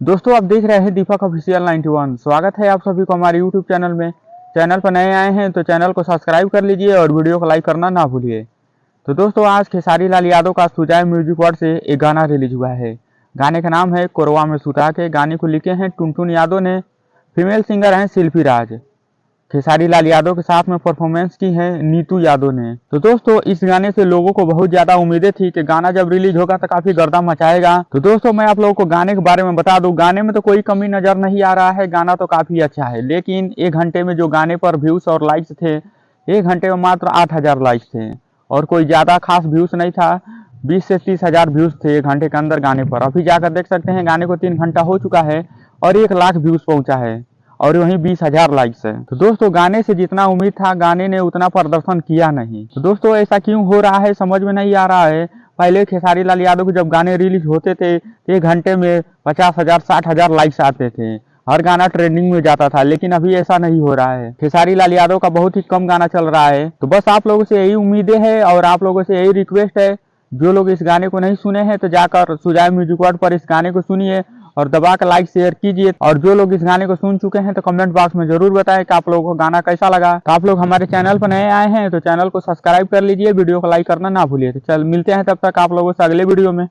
दोस्तों आप देख रहे हैं दीपक ऑफिशियल 91। स्वागत है आप सभी को हमारे यूट्यूब चैनल में। चैनल पर नए आए हैं तो चैनल को सब्सक्राइब कर लीजिए और वीडियो को लाइक करना ना भूलिए। तो दोस्तों आज खेसारी लाल यादव का सुजाय म्यूजिक वर्ल्ड से एक गाना रिलीज हुआ है। गाने का नाम है कोरवा में सुता के। गाने को लिखे हैं टुनटुन यादव ने। फीमेल सिंगर हैं शिल्पी राज। खेसारी लाल यादव के साथ में परफॉर्मेंस की है नीतू यादव ने। तो दोस्तों इस गाने से लोगों को बहुत ज्यादा उम्मीदें थी कि गाना जब रिलीज होगा तो काफी गर्दा मचाएगा। तो दोस्तों मैं आप लोगों को गाने के बारे में बता दूं, गाने में तो कोई कमी नजर नहीं आ रहा है। गाना तो काफी अच्छा है, लेकिन एक घंटे में जो गाने पर व्यूज और लाइक्स थे, एक घंटे में मात्र 8,000 लाइक्स थे और कोई ज्यादा खास व्यूज नहीं था। 20 से 30,000 व्यूज थे एक घंटे के अंदर गाने पर। अभी जाकर देख सकते हैं गाने को 3 घंटा हो चुका है और 1 लाख व्यूज पहुंचा है और वहीं 20,000 लाइक्स है। तो दोस्तों गाने से जितना उम्मीद था गाने ने उतना प्रदर्शन किया नहीं। तो दोस्तों ऐसा क्यों हो रहा है समझ में नहीं आ रहा है। पहले खेसारी लाल यादव के जब गाने रिलीज होते थे तो 1 घंटे में 50,000 60,000 लाइक्स आते थे, हर गाना ट्रेंडिंग में जाता था। लेकिन अभी ऐसा नहीं हो रहा है। खेसारी लाल यादव का बहुत ही कम गाना चल रहा है। तो बस आप लोगों से यही उम्मीदें हैं और आप लोगों से यही रिक्वेस्ट है, जो लोग इस गाने को नहीं सुने हैं तो जाकर सुजाय म्यूजिक वर्ल्ड पर इस गाने को सुनिए और दबा कर लाइक शेयर कीजिए। और जो लोग इस गाने को सुन चुके हैं तो कमेंट बॉक्स में जरूर बताएं कि आप लोगों को गाना कैसा लगा। तो आप लोग हमारे चैनल पर नए आए हैं तो चैनल को सब्सक्राइब कर लीजिए, वीडियो को लाइक करना ना भूलिए। तो चल मिलते हैं तब तक आप लोगों से अगले वीडियो में।